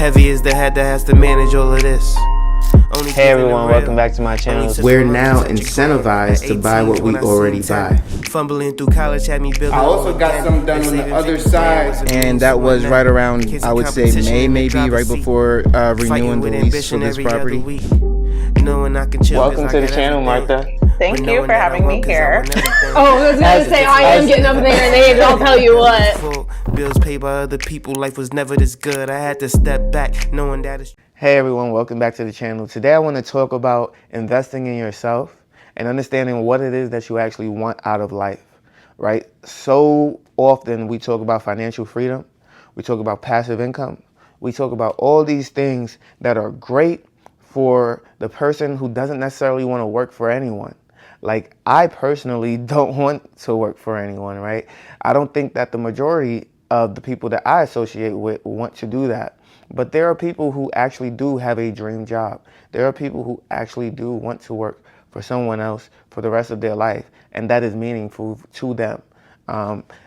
Heavy is the head that has to manage all of this. Hey everyone, welcome back to my channel. We're now incentivized to buy what we already buy. Fumbling through college had me building. I also got something done on the other side. And that was right around, I would say, May, maybe, right before renewing the lease for this property. Welcome to the channel, Martha. Thank you for having me here. Oh, I was going to say, I am getting up in their names, I'll tell you what. Bills paid by other people, life was never this good. I had to step back, knowing that it's... Hey everyone, welcome back to the channel. Today I want to talk about investing in yourself and understanding what it is that you actually want out of life, right? So often we talk about financial freedom, we talk about passive income, we talk about all these things that are great for the person who doesn't necessarily want to work for anyone. Like, I personally don't want to work for anyone, right? I don't think that the majority of the people that I associate with want to do that. But there are people who actually do have a dream job. There are people who actually do want to work for someone else for the rest of their life, and that is meaningful to them.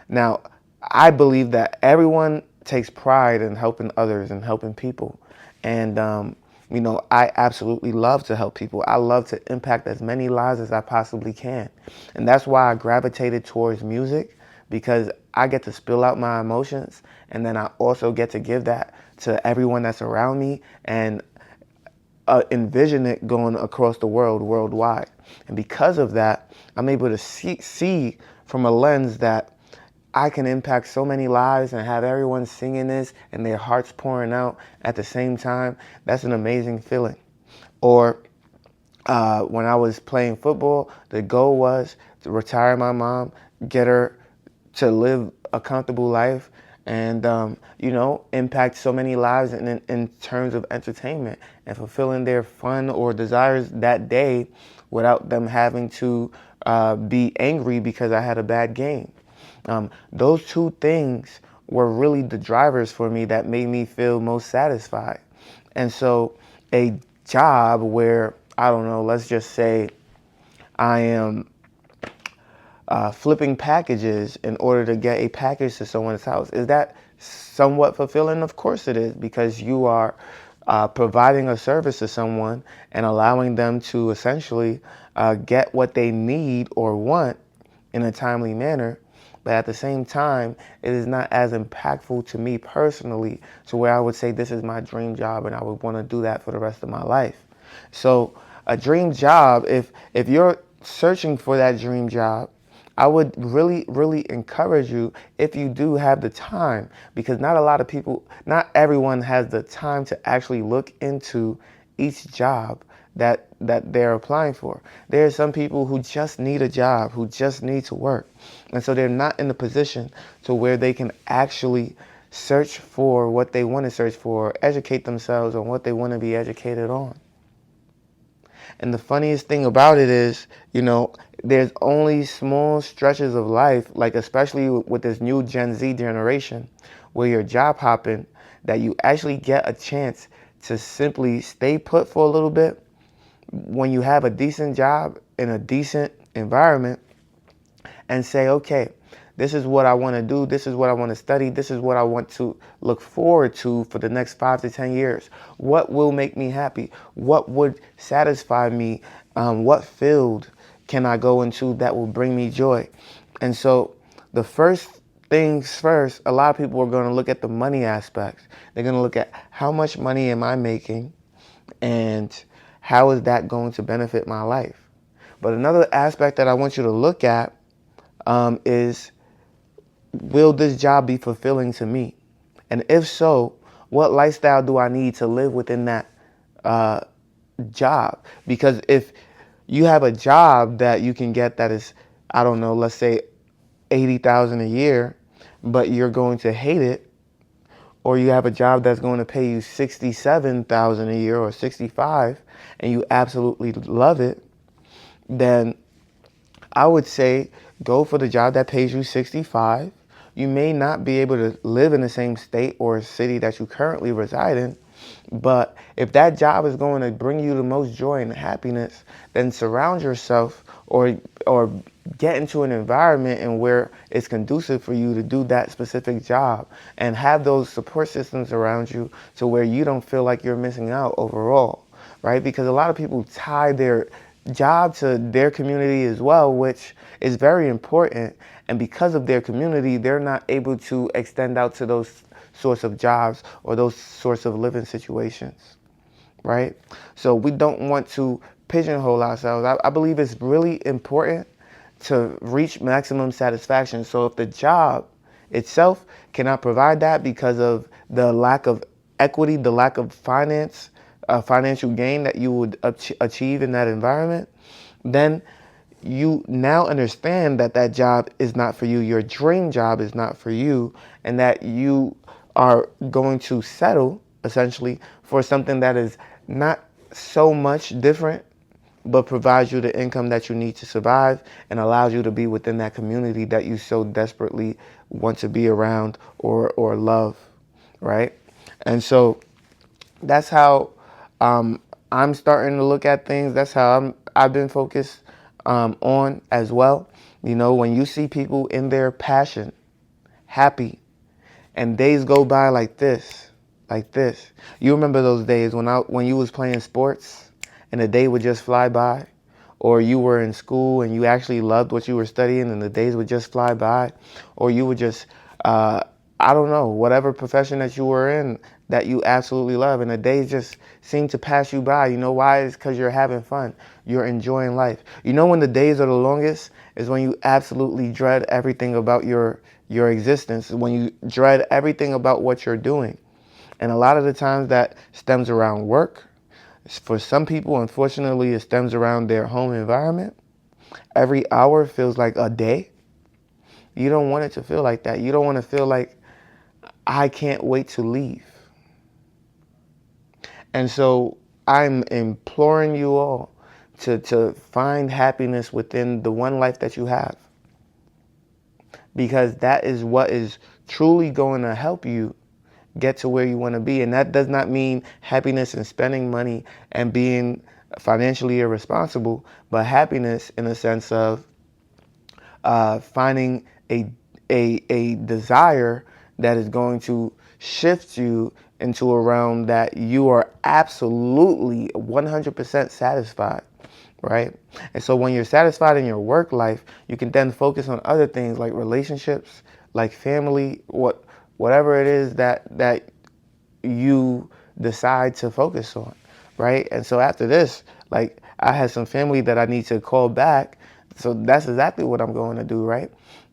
Now, I believe that everyone takes pride in helping others and helping people. And you know, I absolutely love to help people. I love to impact as many lives as I possibly can. And that's why I gravitated towards music, because I get to spill out my emotions, and then I also get to give that to everyone that's around me and envision it going across the world, worldwide. And because of that, I'm able to see from a lens that I can impact so many lives and have everyone singing this and their hearts pouring out at the same time. That's an amazing feeling. Or when I was playing football, the goal was to retire my mom, get her to live a comfortable life, and you know, impact so many lives in terms of entertainment and fulfilling their fun or desires that day without them having to be angry because I had a bad game. Those two things were really the drivers for me that made me feel most satisfied. And so a job where, I don't know, let's just say I am flipping packages in order to get a package to someone's house, is that somewhat fulfilling? Of course it is, because you are providing a service to someone and allowing them to essentially get what they need or want in a timely manner. But at the same time, it is not as impactful to me personally to where I would say this is my dream job and I would want to do that for the rest of my life. So a dream job, if you're searching for that dream job, I would really encourage you, if you do have the time, because not a lot of people, not everyone has the time to actually look into each job that they're applying for. There are some people who just need a job, who just need to work. And so they're not in the position to where they can actually search for what they want to search for, educate themselves on what they want to be educated on. And the funniest thing about it is, you know, there's only small stretches of life, like especially with this new Gen Z generation, where you're job hopping, that you actually get a chance to simply stay put for a little bit when you have a decent job in a decent environment and say, okay, this is what I want to do, this is what I want to study, this is what I want to look forward to for the next 5 to 10 years. What will make me happy? What would satisfy me? What field can I go into that will bring me joy? And so the first things first, a lot of people are going to look at the money aspects. They're going to look at how much money am I making and how is that going to benefit my life? But another aspect that I want you to look at is, will this job be fulfilling to me? And if so, what lifestyle do I need to live within that job? Because if you have a job that you can get that is, I don't know, let's say $80,000 a year, but you're going to hate it, or you have a job that's going to pay you $67,000 a year or $65,000 and you absolutely love it, then I would say go for the job that pays you $65,000. you may not be able to live in the same state or city that you currently reside in, but if that job is going to bring you the most joy and happiness, then surround yourself or get into an environment and where it's conducive for you to do that specific job, and have those support systems around you to where you don't feel like you're missing out overall, right? Because a lot of people tie their job to their community as well, which is very important. And because of their community, they're not able to extend out to those sorts of jobs or those sorts of living situations, right? So we don't want to pigeonhole ourselves. I believe it's really important to reach maximum satisfaction. So if the job itself cannot provide that because of the lack of equity, the lack of financial gain that you would achieve in that environment, then you now understand that that job is not for you. Your dream job is not for you, and that you are going to settle essentially for something that is not so much different, but provides you the income that you need to survive and allows you to be within that community that you so desperately want to be around or love, right? And so that's how I'm starting to look at things. That's how I've been focused on as well. You know, when you see people in their passion, happy, and days go by like this. You remember those days when you was playing sports and the day would just fly by, or you were in school and you actually loved what you were studying and the days would just fly by, or you would just I don't know, whatever profession that you were in that you absolutely love, and the days just seem to pass you by. You know why? It's because you're having fun. You're enjoying life. You know when the days are the longest is when you absolutely dread everything about your existence, when you dread everything about what you're doing. And a lot of the times that stems around work. For some people, unfortunately, it stems around their home environment. Every hour feels like a day. You don't want it to feel like that. You don't want to feel like, I can't wait to leave. And so I'm imploring you all to find happiness within the one life that you have, because that is what is truly going to help you get to where you want to be. And that does not mean happiness in spending money and being financially irresponsible, but happiness in the sense of finding a desire that is going to shift you into a realm that you are absolutely 100% satisfied, right? And so when you're satisfied in your work life, you can then focus on other things like relationships, like family, whatever it is that you decide to focus on, right? And so after this, like, I had some family that I need to call back. So that's exactly what I'm going to do, right?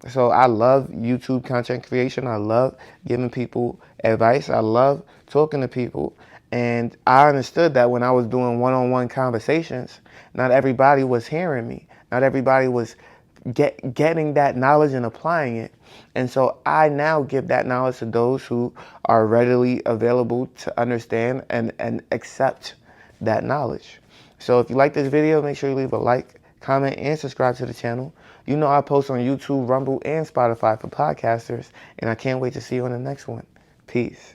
So I love YouTube content creation. I love giving people advice. I love talking to people. And I understood that when I was doing one-on-one conversations, not everybody was hearing me. Not everybody was getting that knowledge and applying it. And so I now give that knowledge to those who are readily available to understand and accept that knowledge. So if you like this video, make sure you leave a like, comment, and subscribe to the channel. You know I post on YouTube, Rumble, and Spotify for podcasters, and I can't wait to see you on the next one. Peace.